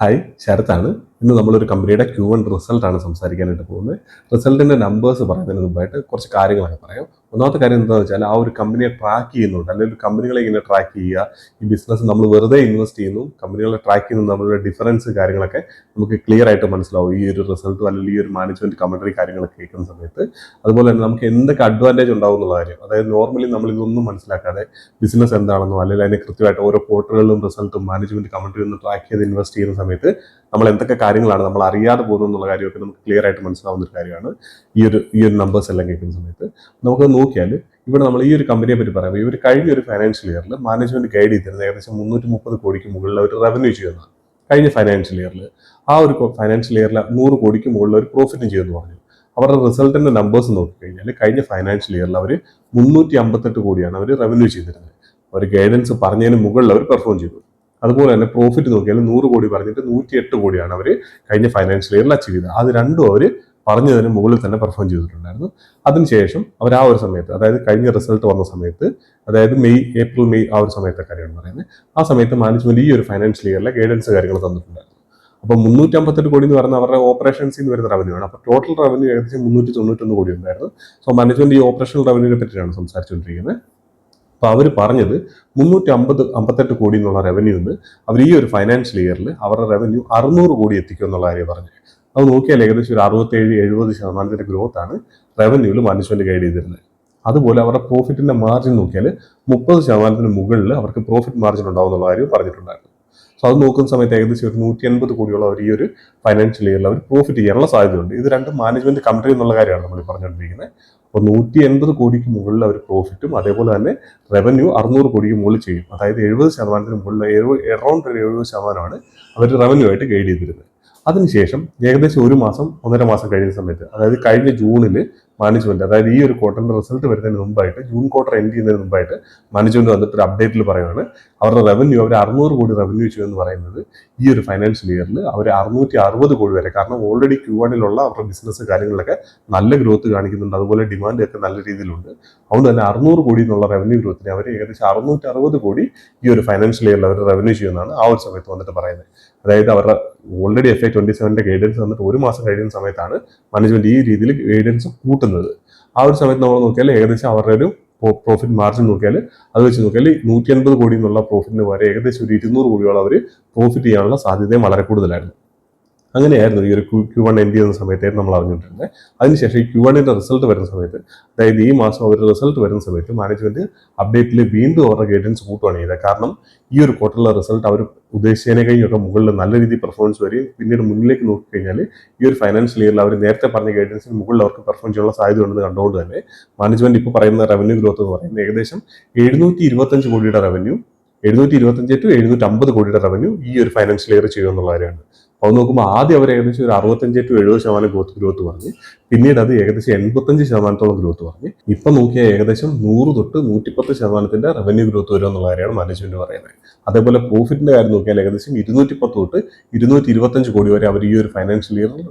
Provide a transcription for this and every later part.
Hi, ശരത്താണ്. ഇന്ന് നമ്മളൊരു കമ്പനിയുടെ Q1 റിസൾട്ടാണ് സംസാരിക്കാനായിട്ട് പോകുന്നത്. റിസൾട്ടിന്റെ നമ്പേഴ്സ് പറയുന്നതിന് മുമ്പായിട്ട് കുറച്ച് കാര്യങ്ങളൊക്കെ പറയാം. ഒന്നാമത്തെ കാര്യം എന്താണെന്ന് വെച്ചാൽ, ആ ഒരു കമ്പനിയെ ട്രാക്ക് ചെയ്യുന്നുണ്ട്, അല്ലെങ്കിൽ കമ്പനികളെ ഇങ്ങനെ ട്രാക്ക് ചെയ്യുക. ഈ ബിസിനസ് നമ്മൾ വെറുതെ ഇൻവെസ്റ്റ് ചെയ്യുന്നു, കമ്പനികളെ ട്രാക്ക് ചെയ്യുന്നു, നമ്മളുടെ ഡിഫറൻസ് കാര്യങ്ങളൊക്കെ നമുക്ക് ക്ലിയർ ആയിട്ട് മനസ്സിലാവും ഈ ഒരു റിസൾട്ടും അല്ലെങ്കിൽ ഈ ഒരു മാനേജ്മെന്റ് കമന്ററി കാര്യങ്ങളൊക്കെ കേൾക്കുന്ന സമയത്ത്. അതുപോലെ തന്നെ നമുക്ക് എന്തൊക്കെ അഡ്വാൻറ്റേജ് ഉണ്ടാവും എന്നുള്ള കാര്യം, അതായത് നോർമലി നമ്മൾ ഇതൊന്നും മനസ്സിലാക്കാതെ ബിസിനസ് എന്താണെന്നോ അല്ലെങ്കിൽ അതിനെ കൃത്യമായിട്ട് ഓരോ ക്വാർട്ടറുകളിലും റിസൾട്ടും മാനേജ്മെന്റ് കമന്ററി ഒന്ന് ട്രാക്ക് ചെയ്ത് ഇൻവെസ്റ്റ് ചെയ്യുന്ന സമയത്ത് നമ്മൾ എന്തൊക്കെ കാര്യങ്ങളാണ് നമ്മൾ അറിയാതെ പോകുന്നത് എന്നുള്ള കാര്യമൊക്കെ നമുക്ക് ക്ലിയർ ആയിട്ട് മനസ്സിലാവുന്ന ഒരു കാര്യമാണ് ഈ ഒരു നമ്പേഴ്സ് എല്ലാം കേൾക്കുന്ന സമയത്ത്. നമുക്ക് നോക്കിയാൽ ഇവിടെ നമ്മൾ ഈ ഒരു കമ്പനിയെ പറ്റി പറയുമ്പോൾ, ഇവർ കഴിഞ്ഞ ഒരു ഫൈനാൻഷ്യൽ ഇയറിൽ മാനേജ്മെന്റ് ഗൈഡ് ചെയ്തിരുന്നത് ഏകദേശം 330 കോടിക്ക് മുകളിൽ ഒരു റവന്യൂ ചെയ്യുന്നതാണ്. കഴിഞ്ഞ ഫൈനാൻഷ്യൽ ഇയറിൽ ആ ഒരു ഫൈനാൻഷ്യൽ ഇയറിൽ 100 കോടിക്ക് മുകളിൽ ഒരു പ്രോഫിറ്റും ചെയ്യുമെന്ന് പറഞ്ഞു. അവരുടെ റിസൾട്ടിന്റെ നമ്പേഴ്സ് നോക്കിക്കഴിഞ്ഞാൽ കഴിഞ്ഞ ഫൈനാൻഷ്യൽ ഇയറിൽ അവർ 358 കോടിയാണ് അവർ റവന്യൂ ചെയ്തിരുന്നത്. അവർ ഗൈഡൻസ് പറഞ്ഞതിന് മുകളിൽ അവർ പെർഫോം ചെയ്തു. അതുപോലെ തന്നെ പ്രോഫിറ്റ് നോക്കിയാൽ 100 കോടി പറഞ്ഞിട്ട് 108 കോടിയാണ് അവർ കഴിഞ്ഞ ഫൈനാൻഷ്യൽ ഇയറിൽ അച്ചീവ് ചെയ്തത്. അത് രണ്ടും അവർ പറഞ്ഞതിന് മുകളിൽ തന്നെ പെർഫോം ചെയ്തിട്ടുണ്ടായിരുന്നു. അതിനുശേഷം അവർ ആ ഒരു സമയത്ത്, അതായത് കഴിഞ്ഞ റിസൾട്ട് വന്ന സമയത്ത്, അതായത് ഏപ്രിൽ മെയ് ആ ഒരു സമയത്തെ കാര്യമാണ് പറയുന്നത്. ആ സമയത്ത് മാനേജ്മെന്റ് ഈ ഒരു ഫൈനാൻഷ്യൽ ഇയറിലെ ഗൈഡൻസ് കാര്യങ്ങൾ തന്നിട്ടുണ്ടായിരുന്നു. അപ്പോൾ 358 കോടി എന്ന് പറയുന്നത് അവരുടെ ഓപ്പറേഷൻസിൽ നിന്ന് വരുന്ന റവന്യൂ ആണ്. അപ്പോൾ ടോട്ടൽ റവന്യൂ ഏകദേശം 391 കോടി ഉണ്ടായിരുന്നു. സോ മാനേജ്മെന്റ് ഈ ഓപ്പറേഷണൽ റവന്യൂവിനെ പറ്റിയാണ് സംസാരിച്ചുകൊണ്ടിരിക്കുന്നത്. അപ്പോൾ അവർ പറഞ്ഞത് 358 കോടി എന്നുള്ള റവന്യൂന്ന് അവർ ഈ ഒരു ഫൈനാൻഷ്യൽ ഇയറിൽ അവരുടെ റവന്യൂ 600 കോടി എത്തിക്കും എന്നുള്ള കാര്യം പറഞ്ഞു. അത് നോക്കിയാൽ ഏകദേശം ഒരു 67-70% ഗ്രോത്ത് ആണ് റവന്യൂവിൽ മാനേജ്മെന്റ് ഗൈഡ് ചെയ്തിരുന്നത്. അതുപോലെ അവരുടെ പ്രോഫിറ്റിന്റെ മാർജിൻ നോക്കിയാൽ 30% മുകളിൽ അവർക്ക് പ്രോഫിറ്റ് മാർജിൻ ഉണ്ടാവും എന്നുള്ള കാര്യം പറഞ്ഞിട്ടുണ്ടായിരുന്നു. സോ അത് നോക്കുന്ന സമയത്ത് ഏകദേശം ഒരു 180 കോടിയോളം അവർ ഈ ഒരു ഫൈനാൻഷ്യൽ ഇയറിൽ അവർ പ്രോഫിറ്റ് ചെയ്യാനുള്ള സാധ്യതയുണ്ട്. ഇത് രണ്ടും മാനേജ്മെന്റ് കമ്പനി എന്നുള്ള കാര്യമാണ് നമ്മൾ പറഞ്ഞുകൊണ്ടിരിക്കുന്നത്. അപ്പോൾ 180 കോടിക്ക് മുകളിൽ അവർ പ്രോഫിറ്റും അതേപോലെ തന്നെ റവന്യൂ 600 കോടിക്ക് മുകളിൽ ചെയ്യും. അതായത് 70% മുകളിൽ അറൗണ്ട് 70% അവർ റവന്യൂ ആയിട്ട് ഗൈഡ് ചെയ്തിരുന്നത്. അതിനുശേഷം ഏകദേശം 1-1.5 മാസം കഴിയുന്ന സമയത്ത്, അതായത് കഴിഞ്ഞ ജൂണിൽ മാനേജ്മെന്റ്, അതായത് ഈ ഒരു ക്വാർട്ടറിന്റെ റിസൾട്ട് വരുന്നതിന് മുമ്പായിട്ട്, ജൂൺ ക്വാർട്ടർ എൻഡ് ചെയ്യുന്നതിന് മുമ്പായിട്ട് മാനേജ്മെന്റ് വന്നിട്ട് ഒരു അപ്ഡേറ്റിൽ പറയുകയാണ് അവരുടെ റവന്യൂ അവർ 600 കോടി റവന്യൂ ചെയ്യുമെന്ന് പറയുന്നത് ഈ ഒരു ഫൈനാൻഷ്യൽ ഇയറിൽ അവർ 660 കോടി വരെ. കാരണം ഓൾറെഡി Q1 അവരുടെ ബിസിനസ് കാര്യങ്ങളിലൊക്കെ നല്ല ഗ്രോത്ത് കാണിക്കുന്നുണ്ട്, അതുപോലെ ഡിമാൻഡ് ഒക്കെ നല്ല രീതിയിലുണ്ട്. അതുകൊണ്ട് തന്നെ 600 കോടി എന്നുള്ള റവന്യൂ ഗ്രോത്തിന് അവർ ഏകദേശം 660 കോടി ഈ ഒരു ഫൈനാൻഷ്യൽ ഇയറിൽ അവർ റവന്യൂ ചെയ്യുന്നതാണ് ആ ഒരു സമയത്ത് വന്നിട്ട് പറയുന്നത്. അതായത് അവരുടെ ഓൾറെഡി FY27 ഗൈഡൻസ് വന്നിട്ട് 1 മാസം കഴിയുന്ന സമയത്താണ് മാനേജ്മെന്റ് ഈ രീതിയിൽ ഗൈഡൻസ് കൂട്ടുന്നത്. ആ ഒരു സമയത്ത് നമ്മൾ നോക്കിയാൽ ഏകദേശം അവരുടെ ഒരു പ്രോഫിറ്റ് മാർജിൻ നോക്കിയാൽ, അത് വെച്ച് നോക്കിയാൽ 180 കോടി എന്നുള്ള പ്രോഫിറ്റിന് വരെ ഏകദേശം ഒരു 200 കോടിയോളം അവർ പ്രോഫിറ്റ് ചെയ്യാനുള്ള സാധ്യതയും വളരെ കൂടുതലായിരുന്നു. അങ്ങനെയായിരുന്നു ഈ ഒരു Q1 എൻഡ് ചെയ്യുന്ന സമയത്തായിരുന്നു നമ്മൾ അറിഞ്ഞിട്ടുള്ളത്. അതിനുശേഷം ഈ Q1 റിസൾട്ട് വരുന്ന സമയത്ത്, അതായത് ഈ മാസം ഒരു റിസൾട്ട് വരുന്ന സമയത്ത് മാനേജ്മെന്റ് അപ്ഡേറ്റിൽ വീണ്ടും അവരുടെ ഗൈഡൻസ് കൂട്ടുകയാണ് ചെയ്തത്. കാരണം ഈ ഒരു ക്വാർട്ടറിലെ റിസൾട്ട് അവർ ഉദ്ദേശിച്ചതിനെ കഴിഞ്ഞൊക്കെ മുകളിൽ നല്ല രീതിയിൽ പെർഫോമൻസ് വരികയും പിന്നീട് മുന്നിലേക്ക് നോക്കിക്കഴിഞ്ഞാൽ ഈ ഒരു ഫൈനാൻഷ്യൽ ഇയറിൽ അവർ നേരത്തെ പറഞ്ഞ ഗൈഡൻസിന് മുകളിൽ അവർക്ക് പെർഫോം ചെയ്യാനുള്ള സാധ്യത ഉണ്ടെന്ന് കണ്ടുകൊണ്ട് തന്നെ മാനേജ്മെന്റ് ഇപ്പോൾ പറയുന്ന റവന്യൂ ഗ്രോത്ത് എന്ന് പറയുന്നത് ഏകദേശം 725 കോടിയുടെ റവന്യൂ, 725 to 750 കോടിയുടെ റവന്യൂ ഈ ഒരു ഫൈനാൻഷ്യൽ ഇയർ ചെയ്യുമെന്നുള്ള കാര്യമാണ്. അപ്പോൾ നോക്കുമ്പോൾ ആദ്യം അവർ ഏകദേശം ഒരു 65 to 70% ഗ്രോത്ത് പറഞ്ഞ്, പിന്നീട് അത് ഏകദേശം 85% ഗ്രോത്ത് പറഞ്ഞ്, ഇപ്പൊ നോക്കിയാൽ ഏകദേശം 100 തൊട്ട് 110% റവന്യൂ ഗ്രോത്ത് വരും എന്നുള്ള കാര്യമാണ് മാനേജ്മെന്റ് പറയുന്നത്. അതേപോലെ പ്രോഫിറ്റിന്റെ കാര്യം നോക്കിയാൽ ഏകദേശം 210 തൊട്ട് 225 കോടി വരെ അവർ ഈ ഒരു ഫൈനാൻഷ്യൽ ഇയറിൽ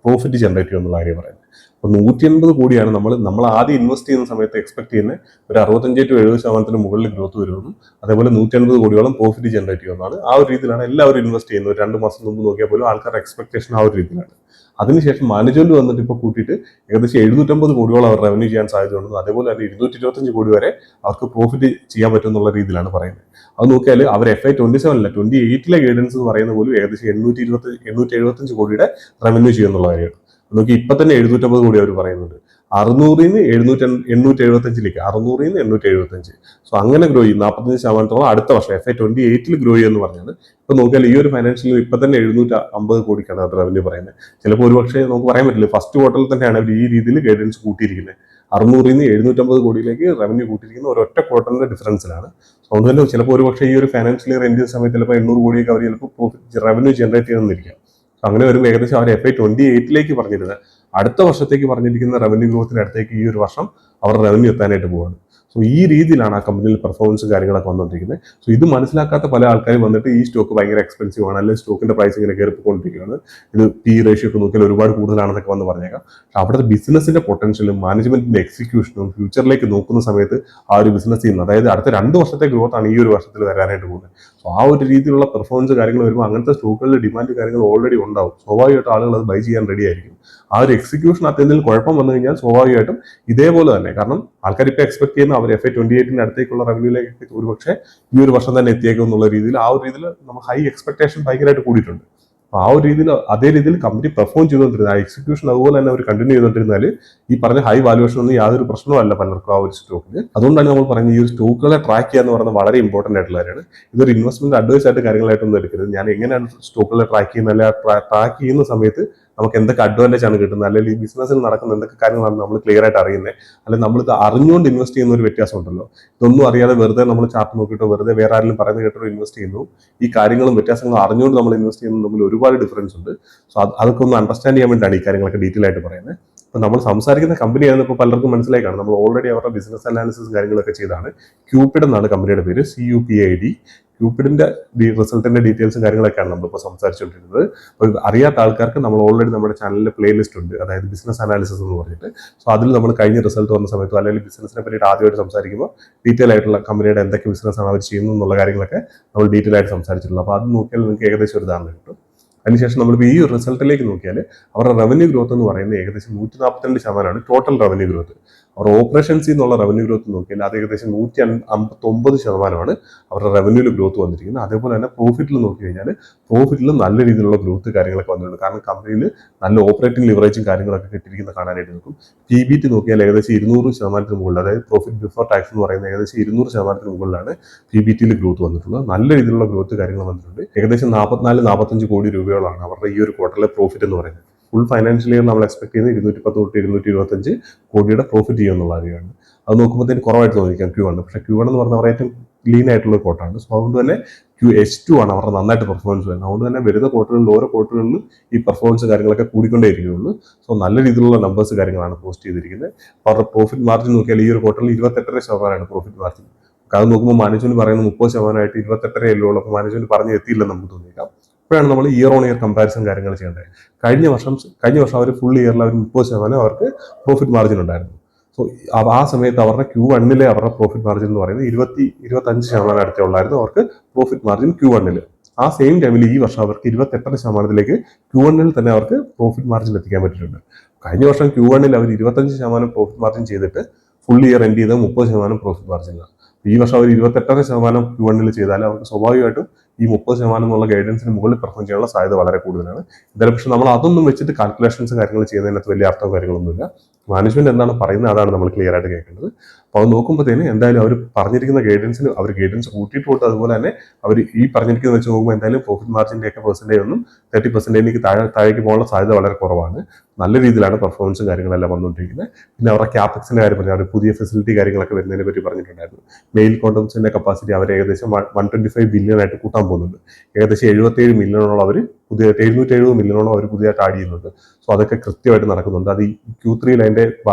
പ്രോഫിറ്റ് ജനറേറ്റ് ചെയ്യും എന്നുള്ള കാര്യം പറയുന്നത്. അപ്പോൾ 180 കോടിയാണ് നമ്മൾ ആദ്യം ഇൻവെസ്റ്റ് ചെയ്യുന്ന സമയത്ത് എക്സ്പെക്ട് ചെയ്യുന്ന ഒരു 65 to 70% മുകളിൽ ഗ്രോത്ത് വരുമെന്നും അതേപോലെ 180 കോടിയോളം പ്രോഫിറ്റ് ജനറേറ്റ് ചെയ്യുന്നതാണ്. ആ ഒരു രീതിയിലാണ് എല്ലാവരും ഇൻവെസ്റ്റ് ചെയ്യുന്നത്. 2 മാസം മുമ്പ് നോക്കിയാൽ പോലും ആൾക്കാരുടെ എക്സ്പെക്ടേഷൻ ആ ഒരു രീതിയിലാണ്. അതിനുശേഷം മാനേജ്മെന്റ് വന്നിട്ട് ഇപ്പോൾ കൂട്ടിയിട്ട് ഏകദേശം 750 കോടിയോളം അവർ റവന്യൂ ചെയ്യാൻ സാധ്യതയുണ്ടെന്നും അതേപോലെ തന്നെ 225 കോടി വരെ അവർക്ക് പ്രോഫിറ്റ് ചെയ്യാൻ പറ്റും എന്നുള്ള രീതിയിലാണ് പറയുന്നത്. അത് നോക്കിയാൽ അവർ FY27 28 ഗൈഡൻസ് എന്ന് പറയുന്ന പോലും ഏകദേശം 875 കോടിയുടെ റവന്യൂ ചെയ്യുന്നുള്ള കാര്യമാണ്. നോക്കി ഇപ്പൊ തന്നെ 750 കോടി അവർ പറയുന്നുണ്ട്. 600-ന്ന് 875 600-ന്ന് 875. സോ അങ്ങനെ ഗ്രോ ചെയ്യും 45% അടുത്ത വർഷം FY28 ഗ്രോ ചെയ്യുമെന്ന് പറഞ്ഞാണ്. ഇപ്പൊ നോക്കിയാൽ ഈ ഒരു ഫൈനാൻഷ്യൽ ഇപ്പൊ തന്നെ 750 കോടിക്കാണ് അവർ റവന്യൂ പറയുന്നത്. ചിലപ്പോൾ ഒരുപക്ഷെ നമുക്ക് പറയാൻ പറ്റില്ല, ഫസ്റ്റ് ക്വാർട്ടറിൽ തന്നെയാണ് അവർ ഈ രീതിയിൽ ഗൈഡൻസ് കൂട്ടിയിരിക്കുന്നത്. 600-ന്ന് 750 കോടിയിലേക്ക് റവന്യൂ കൂട്ടിയിരിക്കുന്ന ഒരൊറ്റ ക്വാർട്ടറിന്റെ ഡിഫറൻസിലാണ്. സോ അതുകൊണ്ട് തന്നെ ചിലപ്പോൾ ഒരുപക്ഷെ ഈ ഒരു ഫൈനാൻഷ്യൽ ഇയർ എൻഡ് ചെയ്യുന്ന സമയത്ത് ചിലപ്പോൾ 800 കോടിയൊക്കെ അവർ ചിലപ്പോൾ പ്രോഫിറ്റ് റവന്യൂ ജനറേറ്റ് ചെയ്യുന്നിരിക്കാം. അങ്ങനെ വരുമ്പോൾ ഏകദേശം അവർ FY28 പറഞ്ഞിരുന്നത് അടുത്ത വർഷത്തേക്ക് പറഞ്ഞിരിക്കുന്ന റവന്യൂ ഗ്രോത്തിന് അടുത്തേക്ക് ഈ ഒരു വർഷം അവർ റവന്യൂ എത്താനായിട്ട് പോവാണ്. സോ ഈ രീതിയിലാണ് ആ കമ്പനിയിൽ പെർഫോമൻസ് കാര്യങ്ങളൊക്കെ വന്നുകൊണ്ടിരിക്കുന്നത്. സോ ഇത് മനസ്സിലാക്കാത്ത പല ആൾക്കാരും വന്നിട്ട് ഈ സ്റ്റോക്ക് ഭയങ്കര എക്സ്പെൻസീവ് ആണ്, അല്ലെങ്കിൽ സ്റ്റോക്കിന്റെ പ്രൈസ് ഇങ്ങനെ കയറിപ്പോയിക്കൊണ്ടിരിക്കുകയാണ്, ഇത് പി റേഷ്യോ ഒക്കെ നോക്കിയാൽ ഒരുപാട് കൂടുതലാണെന്നൊക്കെ വന്ന് പറഞ്ഞേക്കാം. പക്ഷെ അവിടുത്തെ ബിസിനസിന്റെ പൊട്ടൻഷ്യലും മാനേജ്മെന്റിന്റെ എക്സിക്യൂഷനും ഫ്യൂച്ചറിലേക്ക് നോക്കുന്ന സമയത്ത് ആ ഒരു ബിസിനസ് ചെയ്യുന്നത്, അതായത് അടുത്ത 2 വർഷത്തെ ഗ്രോത്ത് ആണ് ഈ ഒരു വർഷത്തിൽ വരാനായിട്ട് പോകുന്നത്. സോ ആ ഒരു രീതിയിലുള്ള പെർഫോമൻസ് കാര്യങ്ങൾ വരുമ്പോൾ അങ്ങനത്തെ സ്റ്റോക്കുകളുടെ ഡിമാൻഡ് കാര്യങ്ങൾ ഓൾറെഡി ഉണ്ടാവും. സ്വാഭാവികമായിട്ടും ആളുകൾ അത് ബൈ ചെയ്യാൻ റെഡി ആയിരിക്കും. ആ ഒരു എക്സിക്യൂഷൻ എന്തെങ്കിലും കുഴപ്പം വന്നു കഴിഞ്ഞാൽ സ്വാഭാവികമായിട്ടും ഇതേപോലെ തന്നെ, കാരണം ആൾക്കാർ ഇപ്പോൾ എക്സ്പെക്ട് ചെയ്യുന്ന അവർ FY28 അടുത്തേക്കുള്ള റവന്യൂയിലേക്ക് ഒരുപക്ഷെ ഈ ഒരു വർഷം തന്നെ എത്തിയേക്കും എന്നുള്ള രീതിയിൽ, ആ ഒരു രീതിയിൽ നമ്മൾ ഹൈ എക്സ്പെക്ടേഷൻ ഭയങ്കരമായിട്ട് കൂടിയിട്ടുണ്ട്. അപ്പോൾ ആ ഒരു രീതിയിൽ അതേ രീതിയിൽ കമ്പനി പെർഫോം ചെയ്തുകൊണ്ടിരുന്നത്, ആ എക്സിക്യൂഷൻ അതുപോലെ തന്നെ അവർ കണ്ടിന്യൂ ചെയ്തുകൊണ്ടിരുന്നാൽ ഈ പറഞ്ഞ ഹൈ വാല്യൂഷൻ ഒന്നും യാതൊരു പ്രശ്നമല്ല പലർക്കും ആ ഒരു സ്റ്റോക്കിൽ. അതുകൊണ്ടാണ് നമ്മൾ പറയുന്നത് ഈ ഒരു സ്റ്റോക്കുകളെ ട്രാക്ക് ചെയ്യുക എന്ന് പറയുന്നത് വളരെ ഇമ്പോർട്ടന്റ് ആയിട്ടുള്ള കാര്യമാണ്. ഇതൊരു ഇൻവെസ്റ്റ്മെന്റ് അഡ്വൈസ് ആയിട്ട് കാര്യങ്ങളായിട്ടൊന്നും എടുക്കരുത്. ഞാൻ എങ്ങനെയാണ് സ്റ്റോക്കുകളെ ട്രാക്ക് ചെയ്യുന്നത്, അല്ലെങ്കിൽ ട്രാക്ക് ചെയ്യുന്ന സമയത്ത് നമുക്ക് എന്തൊക്കെ അഡ്വാൻറ്റേജ് ആണ് കിട്ടുന്നത്, അല്ലെങ്കിൽ ഈ ബിസിനസ്സിൽ നടക്കുന്ന എന്തൊക്കെ കാര്യങ്ങളാണ് നമ്മൾ ക്ലിയർ ആയിട്ട് അറിയുന്നത്, അല്ലെങ്കിൽ നമ്മളിത് അറിഞ്ഞുകൊണ്ട് ഇൻവെസ്റ്റ് ചെയ്യുന്ന ഒരു വ്യത്യാസം ഉണ്ടല്ലോ. ഇതൊന്നും അറിയാതെ വെറുതെ നമ്മൾ ചാർട്ട് നോക്കിയിട്ടോ വെറുതെ വേറെ ആരെങ്കിലും പറയുന്നത് കേട്ടോ ഇൻവെസ്റ്റ് ചെയ്യുന്നു, ഈ കാര്യങ്ങളും വ്യത്യാസങ്ങളും അറിഞ്ഞുകൊണ്ട് നമ്മൾ ഇൻവെസ്റ്റ് ചെയ്യുന്നത് തമ്മിൽ ഒരുപാട് ഡിഫറൻസ് ഉണ്ട്. സോ അതൊക്കെ ഒന്ന് അണ്ടർസ്റ്റാൻഡ് ചെയ്യാൻ വേണ്ടിയാണ് ഈ കാര്യങ്ങളൊക്കെ ഡീറ്റെയിൽ ആയിട്ട് പറയുന്നത്. അപ്പോൾ നമ്മൾ സംസാരിക്കുന്ന കമ്പനിയാണ് ഇപ്പോൾ പലർക്കും മനസ്സിലായി കാണും. നമ്മൾ ഓൾറെഡി അവരുടെ ബിസിനസ് അനാലിസിസ് കാര്യങ്ങളൊക്കെ ചെയ്താണ്. ക്യൂപിഡ് എന്നാണ് കമ്പനിയുടെ പേര്, CUPID. ക്യൂപിഡിന്റെ റിസൾട്ടിന്റെ ഡീറ്റെയിൽസും കാര്യങ്ങളൊക്കെയാണ് നമ്മളിപ്പോൾ സംസാരിച്ചുകൊണ്ടിരുന്നത്. അപ്പോൾ അറിയാത്ത ആൾക്കാർക്ക് നമ്മൾ ഓൾറെഡി നമ്മുടെ ചാനലിൽ പ്ലേലിസ്റ്റ് ഉണ്ട്, അതായത് ബിസിനസ് അനാലിസിസ് എന്ന് പറഞ്ഞിട്ട്. സോ അതിൽ നമ്മൾ കഴിഞ്ഞ റിസൾട്ട് വന്ന സമയത്തോ അല്ലെങ്കിൽ ബിസിനസിനെ പറ്റിയിട്ട് ആദ്യമായിട്ട് സംസാരിക്കുമ്പോൾ ഡീറ്റെയിൽ ആയിട്ടുള്ള കമ്പനിയുടെ എന്തൊക്കെ ബിസിനസ്സാണ് അവർ ചെയ്യുന്നത് എന്നുള്ള കാര്യങ്ങളൊക്കെ നമ്മൾ ഡീറ്റെയിൽ ആയിട്ട് സംസാരിച്ചിട്ടുള്ളത്. അപ്പോൾ അത് നോക്കിയാൽ നിങ്ങൾക്ക് ഏകദേശം ഒരു ധാരണ കിട്ടും. അതിനുശേഷം നമ്മളിപ്പോൾ ഈ ഒരു റിസൾട്ടിലേക്ക് നോക്കിയാൽ അവരുടെ റവന്യൂ ഗ്രോത്ത് എന്ന് പറയുന്നത് ഏകദേശം 142% ടോട്ടൽ റവന്യൂ ഗ്രോത്ത്. അവർ ഓപ്പറേഷൻസിൽ നിന്നുള്ള റവന്യൂ ഗ്രോത്ത് നോക്കിയാൽ അത് ഏകദേശം 159% അവരുടെ റവന്യൂവിൽ ഗ്രോത്ത് വന്നിരിക്കുന്നത്. അതേപോലെ തന്നെ പ്രോഫിറ്റിൽ നോക്കി കഴിഞ്ഞാൽ പ്രോഫിറ്റിൽ നല്ല രീതിയിലുള്ള ഗ്രോത്ത് കാര്യങ്ങളൊക്കെ വന്നിട്ടുണ്ട്. കാരണം കമ്പനിയിൽ നല്ല ഓപ്പറേറ്റിംഗ് ലിവറേജും കാര്യങ്ങളൊക്കെ കിട്ടിയിരിക്കുന്ന കാണാനായിട്ട് നോക്കും. PBT നോക്കിയാൽ ഏകദേശം 200% മുകളിൽ, അതായത് പ്രോഫിറ്റ് ബിഫോർ ടാക്സ് എന്ന് പറയുന്നത് ഏകദേശം 200% മുകളിലാണ് PBTയിൽ ഗ്രോത്ത് വന്നിട്ടുള്ളത്. നല്ല രീതിയിലുള്ള ഗ്രോത്ത് കാര്യങ്ങൾ വന്നിട്ടുണ്ട്. ഏകദേശം 44-45 കോടി രൂപയോളാണ് അവരുടെ ഈ ഒരു ക്വാർട്ടറിലെ പ്രോഫിറ്റ് എന്ന് പറയുന്നത്. ഫുൾ ഫൈനാൻഷ്യൽ ഇയർ നമ്മൾ എക്സ്പെക്ട് ചെയ്യുന്നത് 210 തൊട്ട് 225 കോടിയുടെ പ്രോഫിറ്റ് ചെയ്യുന്നുള്ള കാര്യമാണ്. അത് നോക്കുമ്പോഴത്തേക്ക് കുറവായിട്ട് തോന്നിക്കാം Q1. പക്ഷേ Q1 എന്ന് പറഞ്ഞാൽ അവരുടെ ഏറ്റവും ലീൻ ആയിട്ടുള്ള ക്വാർട്ടറാണ്. സോ അതുകൊണ്ട് തന്നെ H2 ആണ് അവരുടെ നന്നായിട്ട് പെർഫോമൻസ് വരുന്നത്. അതുകൊണ്ട് തന്നെ വരുന്ന ക്വാർട്ടറുകളിൽ ഓരോ ക്വാർട്ടറുകളിലും ഈ പെർഫോമൻസ് കാര്യങ്ങളൊക്കെ കൂടിക്കൊണ്ടേയിരിക്കുകയുള്ളൂ. സോ നല്ല രീതിയിലുള്ള നമ്പേഴ്സ് കാര്യങ്ങളാണ് പോസ്റ്റ് ചെയ്തിരിക്കുന്നത്. അവരുടെ പ്രോഫിറ്റ് മാർജിൻ നോക്കിയാൽ ഈ ഒരു ക്വാർട്ടറിൽ 28% പ്രോഫിറ്റ് മാർജിൻ. അത് നോക്കുമ്പോൾ മാനേജ്മെന്റ് പറയുന്നത് 30% 28 ഉള്ളൂ. അപ്പോൾ മാനേജ്മെന്റ് പറഞ്ഞ് എത്തിയില്ലെന്ന് നമുക്ക് തോന്നിയേക്കാം. അപ്പോഴാണ് നമ്മൾ ഇയർ ഓൺ ഇയർ കമ്പാരിസൺ കാര്യങ്ങൾ ചെയ്യേണ്ടത്. കഴിഞ്ഞ വർഷം അവർ ഫുൾ ഇയറിൽ അവർ 30% അവർക്ക് പ്രോഫിറ്റ് മാർജിൻ ഉണ്ടായിരുന്നു. സോ ആ സമയത്ത് അവരുടെ Q1 അവരുടെ പ്രോഫിറ്റ് മാർജിൻ എന്ന് പറയുന്നത് 25% അടുത്തേ ഉള്ളായിരുന്നു അവർക്ക് പ്രോഫിറ്റ് മാർജിൻ Q1. ആ സെയിം ടൈമിൽ ഈ വർഷം അവർക്ക് 28%ലേക്ക് Q1 തന്നെ അവർക്ക് പ്രോഫിറ്റ് മാർജിൻ എത്തിക്കാൻ പറ്റിയിട്ടുണ്ട്. കഴിഞ്ഞ വർഷം Q1 അവർ 25% പ്രോഫിറ്റ് മാർജിൻ ചെയ്തിട്ട് ഫുൾ ഇയർ എൻഡ് ചെയ്ത് 30% പ്രോഫിറ്റ് മാർജിനാണ്. ഈ വർഷം അവർ 28% Q1 ചെയ്താൽ അവർക്ക് സ്വാഭാവികമായിട്ടും ഈ 30% എന്നുള്ള ഗൈഡൻസിന് മുകളിൽ പെർഫോം ചെയ്യാനുള്ള സാധ്യത വളരെ കൂടുതലാണ്. എന്തായാലും പക്ഷെ നമ്മൾ അതൊന്നും വെച്ചിട്ട് കാൽക്കുലേഷൻസ് കാര്യങ്ങൾ ചെയ്യുന്നതിനകത്ത് വലിയ അർത്ഥം കാര്യങ്ങളൊന്നുമില്ല. മാനേജ്മെന്റ് എന്താണ് പറയുന്നത് അതാണ് നമ്മൾ ക്ലിയർ ആയിട്ട് കേൾക്കേണ്ടത്. അപ്പോൾ അത് നോക്കുമ്പോഴത്തേന് എന്തായാലും അവർ പറഞ്ഞിരിക്കുന്ന ഗൈഡൻസിന് അവർ ഗൈഡൻസ് കൂട്ടിയിട്ട് കൊടുത്ത്, അതുപോലെ തന്നെ അവർ ഈ പറഞ്ഞിരിക്കുന്നത് വെച്ച് നോക്കുമ്പോൾ എന്തായാലും പ്രോഫിറ്റ് മാർജിൻ്റെ ഒക്കെ പെർസെൻറ്റേജ് ഒന്നും 30% താഴേക്ക് പോകാനുള്ള സാധ്യത വളരെ കുറവാണ്. നല്ല രീതിയിലാണ് പെർഫോമൻസും കാര്യങ്ങളെല്ലാം വന്നുകൊണ്ടിരിക്കുന്നത്. പിന്നെ അവരുടെ ക്യാപെക്സിന്റെ കാര്യം പറഞ്ഞു, അവർ പുതിയ ഫെസിലിറ്റി കാര്യങ്ങളൊക്കെ വരുന്നതിനെ പറ്റി പറഞ്ഞിട്ടുണ്ടായിരുന്നു. മെയിൽ കോണ്ടംസിന്റെ കപ്പാസിറ്റി അവർ ഏകദേശം 125 ബില്യൺ ആയിട്ട് കൂട്ടാൻ പോകുന്നുണ്ട്. ഏകദേശം 77 മില്യണോളം അവർ 770 മില്യണോളം അവർ പുതിയതായിട്ട് ആഡ് ചെയ്യുന്നുണ്ട്. സോ അതൊക്കെ കൃത്യമായിട്ട് നടക്കുന്നുണ്ട്. അത് ഈ Q3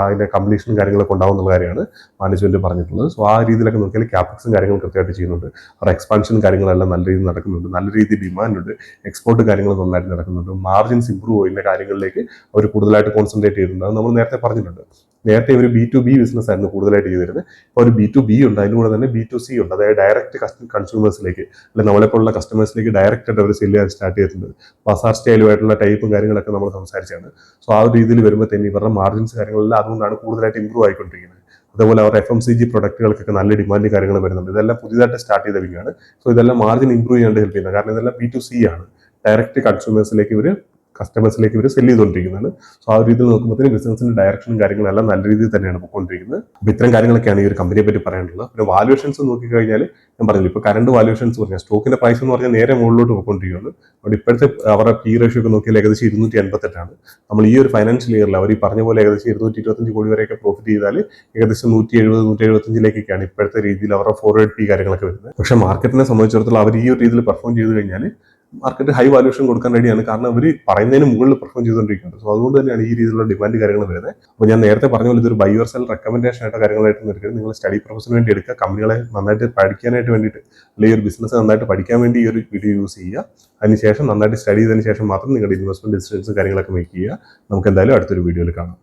അതിന്റെ കംപ്ലീഷൻ കാര്യങ്ങളൊക്കെ ഉണ്ടാവുന്ന കാര്യമാണ് മാനേജ്മെന്റ് പറഞ്ഞിട്ടുള്ളത്. സോ ആ രീതിയിലൊക്കെ നോക്കിയാൽ ക്യാപെക്സും കാര്യങ്ങളും കൃത്യമായിട്ട് ചെയ്യുന്നുണ്ട്. അവരുടെ എക്സ്പാൻഷനും കാര്യങ്ങളെല്ലാം നല്ല രീതിയിൽ നടക്കുന്നുണ്ട്. നല്ല രീതിയിൽ ഡിമാൻഡ് ഉണ്ട്. എക്സ്പോർട്ട് കാര്യങ്ങൾ നന്നായിട്ട് നടക്കുന്നുണ്ട്. മാർജിൻസ് ഇംപ്രൂവ് ചെയ്യുന്ന കാര്യങ്ങളിലേക്ക് അവർ കൂടുതലായിട്ട് കോൺസെൻട്രേറ്റ് ചെയ്തിട്ടുണ്ട്. അത് നമ്മൾ നേരത്തെ പറഞ്ഞിട്ടുണ്ട്. നേരത്തെ ഒരു B2B ബിസിനസ് ആയിരുന്നു കൂടുതലായിട്ട് ചെയ്തിരുന്നത്. ഇപ്പോൾ ഒരു B2B ഉണ്ട്, അതിൻ്റെ കൂടെ തന്നെ B2C ഉണ്ട്. അതായത് ഡയറക്റ്റ് കൺസ്യൂമേഴ്സിലേക്ക്, അല്ലെങ്കിൽ നമ്മളെപ്പോലുള്ള കസ്റ്റമേഴ്സിലേക്ക് ഡയറക്റ്റ് ആയിട്ട് അവർ സെല്ല് ചെയ്യാൻ സ്റ്റാർട്ട് ചെയ്തിട്ടുണ്ട്. ബസാർ സ്റ്റൈലുമായിട്ടുള്ള ടൈപ്പും കാര്യങ്ങളൊക്കെ നമ്മൾ സംസാരിച്ചാണ്. സോ ആ ഒരു രീതിയിൽ വരുമ്പോൾ തന്നെ ഇവരുടെ മാർജിൻസ് കാര്യങ്ങളെല്ലാം അതുകൊണ്ടാണ് കൂടുതലായിട്ട് ഇംപ്രൂവ് ആയിക്കൊണ്ടിരിക്കുന്നത്. അതേപോലെ അവരുടെ FMCG പ്രൊഡക്റ്റുകൾക്കൊക്കെ നല്ല ഡിമാൻഡ് കാര്യങ്ങൾ വരുന്നുണ്ട്. ഇതെല്ലാം പുതിയതായിട്ട് സ്റ്റാർട്ട് ചെയ്ത വിങ്ങാണ്. സോ ഇതെല്ലാം മാർജിൻ ഇംപ്രൂവ് ചെയ്യാണ്ട് ഹെൽപ്പ് ചെയ്യുന്നത്. കാരണം ഇതെല്ലാം B2C ആണ്. ഡയറക്റ്റ് കൺസ്യൂമേഴ്സിലേക്ക് കസ്റ്റമേഴ്സിലേക്ക് സെല്ല് ചെയ്തുകൊണ്ടിരിക്കുന്നതാണ്. സോ ആ ഒരു രീതിയിൽ നോക്കുമ്പോഴത്തേക്കും ബിസിനസിന്റെ ഡയറക്ഷനും കാര്യങ്ങളെല്ലാം നല്ല രീതിയിൽ തന്നെയാണ് പോയിക്കൊണ്ടിരിക്കുന്നത്. അപ്പോൾ ഇത്തരം കാര്യങ്ങളൊക്കെയാണ് ഈ ഒരു കമ്പനിയെ പറ്റി പറയാനുള്ളത്. പിന്നെ വാല്യൂഷൻസ് നോക്കിക്കഴിഞ്ഞാൽ ഞാൻ പറഞ്ഞു, ഇപ്പോൾ കറണ്ട് വാല്യൂഷൻസ് പറഞ്ഞാൽ സ്റ്റോക്കിന്റെ പ്രൈസ് എന്ന് പറഞ്ഞാൽ നേരെ മുകളിലോട്ട് പോയിക്കൊണ്ടിരിക്കുകയാണ്. അതുകൊണ്ട് ഇപ്പോഴത്തെ അവരുടെ P റേഷ്യോ ഒക്കെ നോക്കിയാൽ ഏകദേശം 288. നമ്മൾ ഈ ഒരു ഫൈനാൻഷ്യൽ ഇയറിൽ അവർ ഈ പറഞ്ഞ പോലെ ഏകദേശം 225 കോടി വരെയൊക്കെ പ്രോഫിറ്റ് ചെയ്താൽ ഏകദേശം 170-175 ഇപ്പോഴത്തെ രീതിയിൽ അവരുടെ ഫോർവേഡ് P കാര്യങ്ങളൊക്കെ വരുന്നത്. പക്ഷേ മാർക്കറ്റിനെ സംബന്ധിച്ചിടത്തോളം അവർ ഈ ഒരു രീതിയിൽ പെർഫോം ചെയ്ത് കഴിഞ്ഞാൽ മാർക്കറ്റ് ഹൈ വാല്യൂഷൻ കൊടുക്കാൻ റെഡിയാണ്. കാരണം അവർ പറയുന്നതിന് മുകളിൽ പെർഫോം ചെയ്തുകൊണ്ടിരിക്കുകയാണ്. സോ അതുകൊണ്ട് തന്നെയാണ് ഈ രീതിയിലുള്ള ഡിമാൻഡ് കാര്യങ്ങൾ വരുന്നത്. അപ്പോൾ ഞാൻ നേരത്തെ പറഞ്ഞ പോലെ ഇതൊരു ബൈ ഓർ സെൽ റെക്കമെൻഡേഷൻ ആയിട്ട് കാര്യങ്ങളായിട്ട് എടുക്കുന്നത്. നിങ്ങൾ സ്റ്റഡി പർപ്പസിന് വേണ്ടി എടുക്കുക, കമ്പനികളെ നന്നായിട്ട് പഠിക്കാനായിട്ട് വേണ്ടിയിട്ട്, അല്ലെങ്കിൽ ഒരു ബിസിനസ് നന്നായിട്ട് പഠിക്കാൻ വേണ്ടി ഈ ഒരു വീഡിയോ യൂസ് ചെയ്യുക. അതിനുശേഷം നന്നായിട്ട് സ്റ്റഡി ചെയ്തതിന് ശേഷം മാത്രം നിങ്ങളുടെ ഇൻവെസ്റ്റ്മെന്റ് ഡിസിഷൻസ് കാര്യങ്ങളൊക്കെ മേക്ക് ചെയ്യുക. നമുക്ക് എന്തായാലും അടുത്തൊരു വീഡിയോയിൽ കാണാം.